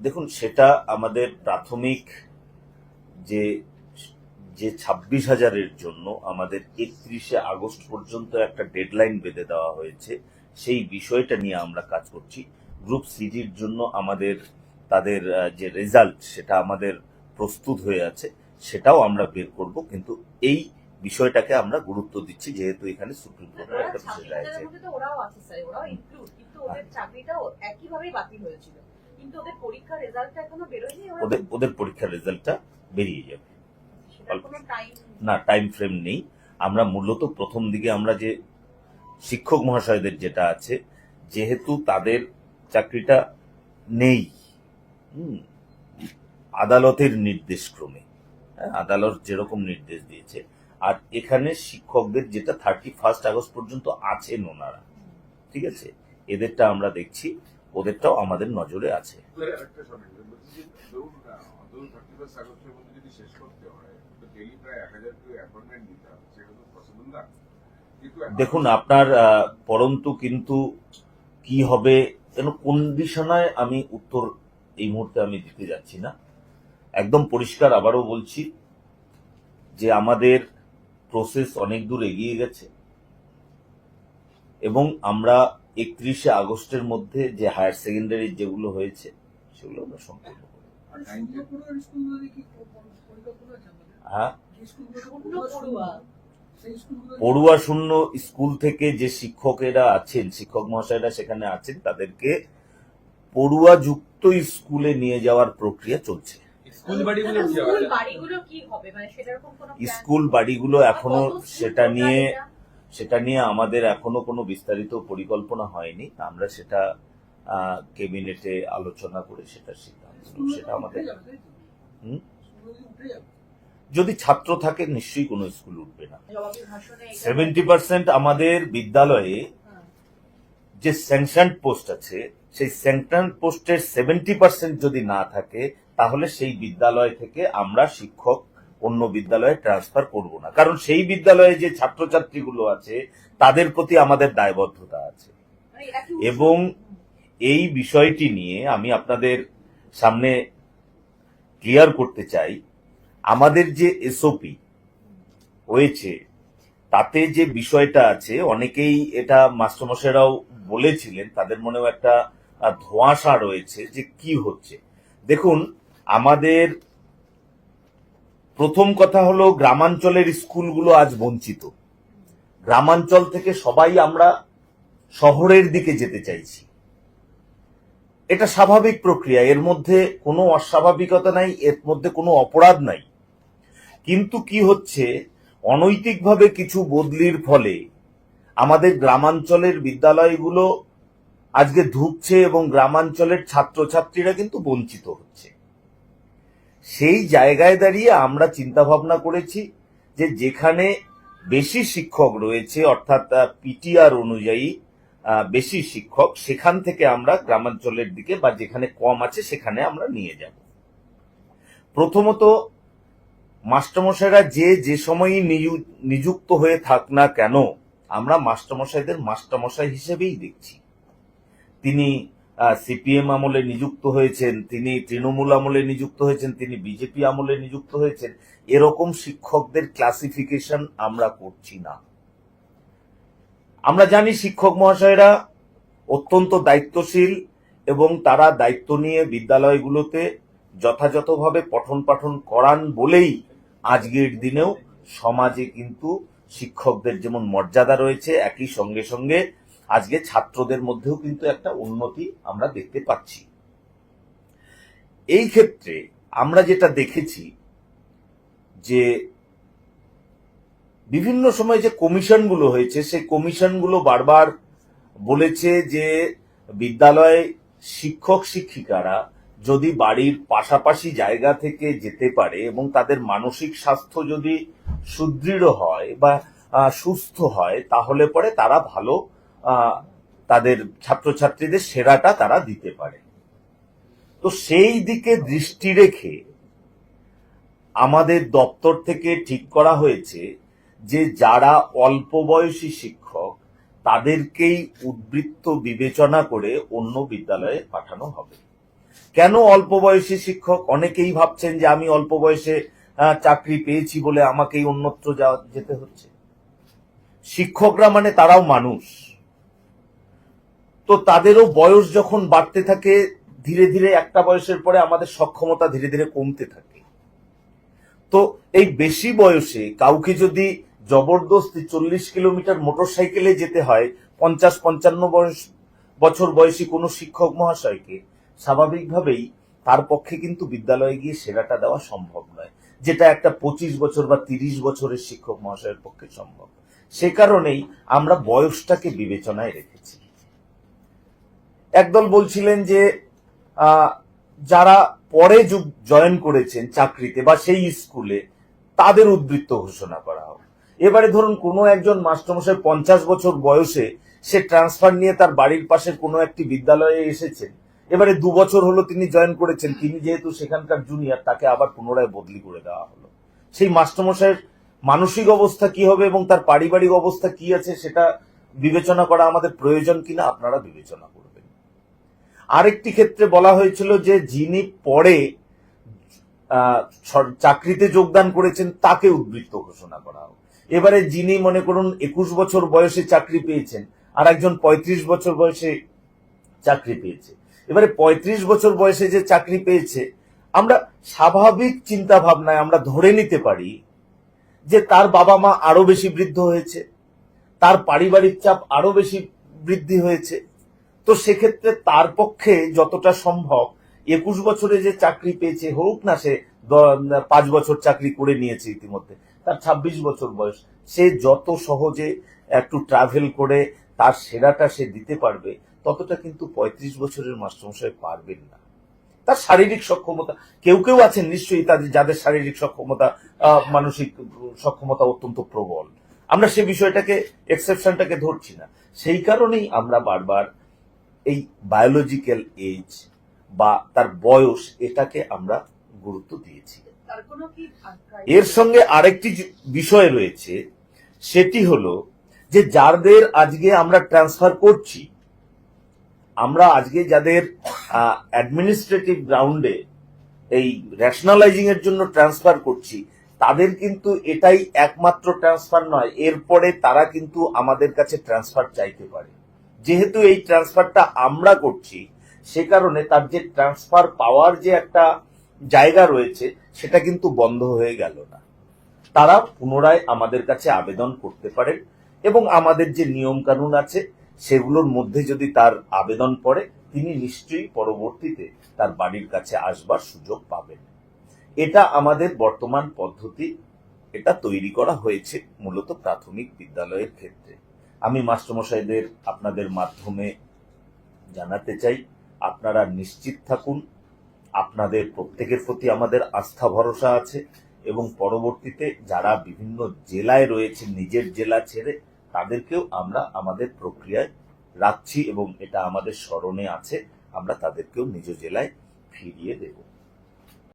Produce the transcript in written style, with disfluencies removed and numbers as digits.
দেখুন, সেটা আমাদের প্রাথমিক যে যে 26,000-এর জন্য আমাদের 31শে আগস্ট পর্যন্ত একটা ডেডলাইন বেঁধে দেওয়া হয়েছে, সেই বিষয়টা নিয়ে আমরা কাজ করছি। গ্রুপ সিজির জন্য আমাদের তাদের যে রেজাল্ট সেটা আমাদের প্রস্তুত হয়ে আছে, সেটাও আমরা বের করব। কিন্তু এই বিষয়টাকে আমরা গুরুত্ব দিচ্ছি যেহেতু এখানে সুপ্রিম কোর্টের একটা বিষয় রয়েছে। ওরাও আছে স্যার, ওরাও ইনক্লুড, কিন্তু ওদের চাকরিটাও একইভাবে বাতিল হয়েছিল, কিন্তু ওদের পরীক্ষার রেজাল্টটা এখনো বেরোয়নি। ওদের পরীক্ষার রেজাল্টটা বেরিয়ে যাবে, কোনো টাইম না টাইম ফ্রেম নেই। আমরা মূলত প্রথম দিকে আমরা যে শিক্ষক মহাশয়দের যেটা আছে, যেহেতু তাদের চাকরিটা নেই আদালতের নির্দেশ ক্রমে, আদালত যেরকম নির্দেশ দিয়েছে, আর এখানে শিক্ষকদের যেটা 31 আগস্ট পর্যন্ত আছেন ওনারা, ঠিক আছে, এদেরটা আমরা দেখছি, ওদেরটাও আমাদের নজরে আছে। দেখুন, আপনার পরন্তু কিন্তু কি হবে কেন কন্ডিশনায় আমি উত্তর এই মুহূর্তে আমি দিতে যাচ্ছি না। একদম পরিষ্কার আবারও বলছি যে আমাদের প্রসেস অনেক দূর এগিয়ে গেছে এবং আমরা 31শে আগস্টের মধ্যে যে হায়ার সেকেন্ডারি যেগুলো হয়েছে সেগুলো আমরা সম্পূর্ণ করব। হ্যাঁ, পড়ুয়া শূন্য স্কুল থেকে যে শিক্ষকেরা আছেন, শিক্ষক মহাশয়রা সেখানে আছেন, তাদেরকে পড়ুয়া যুক্ত স্কুলে নিয়ে যাওয়ার প্রক্রিয়া চলছে। স্কুল বাড়িগুলো এখনো সেটা নিয়ে আমাদের এখনো কোনো বিস্তারিত পরিকল্পনা হয়নি। আমরা সেটা ক্যাবিনেটে আলোচনা করে সেটা সিদ্ধান্ত, সেটা আমাদের যদি ছাত্র থাকে নিশ্চয়ই কোনো স্কুল উঠবে না। 70% আমাদের বিদ্যালয়ে যে স্যাংশন পোস্ট আছে, সেই স্যাংশন পোস্টের 70% যদি না থাকে তাহলে সেই বিদ্যালয় থেকে আমরা শিক্ষক অন্য বিদ্যালয়ে ট্রান্সফার করব না, কারণ সেই বিদ্যালয়ে যে ছাত্রছাত্রীগুলো আছে তাদের প্রতি আমাদের দায়বদ্ধতা আছে। এবং এই বিষয়টি নিয়ে আমি আপনাদের সামনে ক্লিয়ার করতে চাই, আমাদের যে এসওপি হয়েছে তাতে যে বিষয়টা আছে, অনেকেই এটা মাস্টারমশাইরাও বলেছিলেন, তাদের মনেও একটা ধোঁয়াশা রয়েছে যে কি হচ্ছে। দেখুন, আমাদের প্রথম কথা হলো গ্রামাঞ্চলের স্কুলগুলো আজ বঞ্চিত। গ্রামাঞ্চল থেকে সবাই আমরা শহরের দিকে যেতে চাইছি, এটা স্বাভাবিক প্রক্রিয়া, এর মধ্যে কোনো অস্বাভাবিকতা নাই, এর মধ্যে কোনো অপরাধ নাই। কিন্তু কি হচ্ছে, অনৈতিকভাবে কিছু বদলির ফলে আমাদের গ্রামাঞ্চলের বিদ্যালয়গুলো আজকে ধুঁকছে এবং গ্রামাঞ্চলের ছাত্রছাত্রীরা কিন্তু বঞ্চিত হচ্ছে। সেই জায়গায় দাঁড়িয়ে আমরা চিন্তা ভাবনা করেছি যে যেখানে বেশি শিক্ষক রয়েছে, অর্থাৎ পিটিআর অনুযায়ী বেশি শিক্ষক, সেখান থেকে আমরা গ্রামাঞ্চলের দিকে বা যেখানে কম আছে সেখানে আমরা নিয়ে যাব। প্রথমত, মাস্টারমশাইরা যে সময়ই নিযুক্ত হয়ে থাক না কেন, আমরা মাস্টারমশাইদের মাস্টারমশাই হিসেবেই দেখছি। তিনি সিপিএম আমলে নিযুক্ত হয়েছেন, তিনি তৃণমূল আমলে নিযুক্ত হয়েছেন, তিনি বিজেপি আমলে নিযুক্ত হয়েছেন, এরকম শিক্ষকদের ক্লাসিফিকেশন আমরা করছি না। আমরা জানি শিক্ষক মহাশয়রা অত্যন্ত দায়িত্বশীল এবং তারা দায়িত্ব নিয়ে বিদ্যালয়গুলোতে যথাযথভাবে পঠন পাঠন করান বলেই আজকের দিনেও সমাজে কিন্তু শিক্ষকদের যেমন মর্যাদা রয়েছে, একই সঙ্গে সঙ্গে আজকে ছাত্রদের মধ্যেও কিন্তু একটা উন্নতি আমরা দেখতে পাচ্ছি। এই ক্ষেত্রে আমরা যেটা দেখেছি যে বিভিন্ন সময় যে কমিশনগুলো হয়েছে, সেই কমিশনগুলো বারবার বলেছে যে বিদ্যালয়ে শিক্ষক শিক্ষিকারা যদি বাড়ির পাশাপাশি জায়গা থেকে যেতে পারে এবং তাদের মানসিক স্বাস্থ্য যদি সুদৃঢ় হয় বা সুস্থ হয়, তাহলে পরে তারা ভালো তাদের ছাত্রছাত্রীদের সেরাটা তারা দিতে পারে। তো সেই দিকে দৃষ্টি রেখে আমাদের দপ্তর থেকে ঠিক করা হয়েছে যে যারা অল্প বয়সী শিক্ষক তাদেরকেই উদ্বৃত্ত বিবেচনা করে অন্য বিদ্যালয়ে পাঠানো হবে। কেন অল্প বয়সী শিক্ষক? অনেকেই ভাবছেন যে আমি অল্প বয়সে চাকরি পেয়েছি বলে আমাকেই অন্যত্র যেতে হচ্ছে। শিক্ষকরা মানে তারাও মানুষ, তো তাদেরও বয়স যখন বাড়তে থাকে, ধীরে ধীরে একটা বয়সের পরে আমাদের সক্ষমতা ধীরে ধীরে কমতে থাকে। তো এই বেশি বয়সে কাউকে যদি জবরদস্তি 40 কিলোমিটার মোটরসাইকেলে যেতে হয় 50-55 বছর বয়সী কোনো শিক্ষক মহাশয়কে, স্বাভাবিকভাবেই তার পক্ষে কিন্তু বিদ্যালয়ে গিয়ে সেরাটা দেওয়া সম্ভব নয়, যেটা একটা 25 বছর বা 30 বছরের শিক্ষক মহাশয়ের পক্ষে সম্ভব। সে কারণেই আমরা বয়সটাকে বিবেচনায় রেখেছি। একদল বলছিলেন যে যারা পরে জয়েন করেছেন চাকরিতে বা সেই স্কুলে, তাদের উদ্বৃত্ত ঘোষণা করা হোক। এবারে ধরুন কোনো একজন মাস্টারমশাই 50 বছর বয়সে সে ট্রান্সফার নিয়ে তার বাড়ির পাশের কোনো একটি বিদ্যালয়ে এসেছেন, এবারে 2 বছর হলো তিনি জয়েন করেছেন, তিনি যেহেতু সেখানকার জুনিয়র, তাকে আবার পুনরায় বদলি করে দেওয়া হলো। সেই মাস্টারমশাইয়ের মানসিক অবস্থা কি হবে এবং তার পারিবারিক অবস্থা কি আছে সেটা বিবেচনা করা আমাদের প্রয়োজন কিনা আপনারা বিবেচনা করবেন। আরেকটি ক্ষেত্রে বলা হয়েছিল যে যিনি পরে চাকরিতে যোগদান করেছেন তাকে উদ্বৃত্ত ঘোষণা করা হোক। এবারে যিনি মনে করুন 21 বছর বয়সে চাকরি পেয়েছেন আর একজন 35 বছর বয়সে চাকরি পেয়েছে, এবারে 35 বছর বয়সে যে চাকরি পেয়েছে, আমরা স্বাভাবিক চিন্তা ভাবনায় আমরা ধরে নিতে পারি যে তার বাবা মা আরো বেশি বৃদ্ধ হয়েছে, তার পারিবারিক চাপ আরো বেশি বৃদ্ধি হয়েছে। তো সেক্ষেত্রে তার পক্ষে যতটা সম্ভব 21 বছরে যে চাকরি পেয়েছে, হোক না সে 5 বছর চাকরি করে নিয়েছে ইতিমধ্যে, তার 26 বছর বয়স, সে যত সহজে একটু ট্রাভেল করে তার সেরাটা সে দিতে পারবে, ততটা কিন্তু 35 বছরের মাস্টারমশাই পারবেন না। তার শারীরিক সক্ষমতা, কেউ কেউ আছেন নিশ্চয়ই তাদের যাদের শারীরিক সক্ষমতা, মানসিক সক্ষমতা অত্যন্ত প্রবল, আমরা সে বিষয়টাকে এক্সেপশনটাকে ধরছি না। সেই কারণেই আমরা বারবার এই বায়োলজিক্যাল এজ বা তার বয়স, এটাকে আমরা গুরুত্ব দিয়েছি। এর সঙ্গে আরেকটি বিষয় রয়েছে, সেটি হলো যে যাদের আজকে আমরা ট্রান্সফার করছি, আমরা আজকে যাদের অ্যাডমিনিস্ট্রেটিভ গ্রাউন্ডে এই রেশনালাইজিং এর জন্য ট্রান্সফার করছি, তাদের কিন্তু এটাই একমাত্র ট্রান্সফার নয়, এরপরে তারা কিন্তু আমাদের কাছে ট্রান্সফার চাইতে পারে। যেহেতু এই ট্রান্সফারটা আমরা করছি, সে কারণে তার যে ট্রান্সফার পাওয়ার যে একটা জায়গা রয়েছে, সেটা কিন্তু বন্ধ হয়ে গেল না। তারা পুনরায় আমাদের কাছে আবেদন করতে পারেন এবং আমাদের যে নিয়ম কানুন আছে সেগুলোর মধ্যে যদি তার আবেদন পড়ে, তিনি নিশ্চয়ই পরবর্তীতে তার বাড়ির কাছে আসবার সুযোগ পাবেন। এটা আমাদের বর্তমান পদ্ধতি, এটা তৈরি করা হয়েছে মূলত প্রাথমিক বিদ্যালয়ের ক্ষেত্রে। আমি মাস্টারমশাইদের আপনাদের মাধ্যমে জানাতে চাই, আপনারা নিশ্চিত থাকুন, আপনাদের প্রত্যেকের প্রতি আমাদের আস্থা ভরসা আছে এবং পরবর্তীতে যারা বিভিন্ন জেলায় রয়েছে, নিজের জেলা ছেড়ে, তাদেরকেও আমরা আমাদের প্রক্রিয়ায় রাখছি এবং এটা আমাদের স্মরণে আছে, আমরা তাদেরকেও নিজ জেলায় ফিরিয়ে দেব।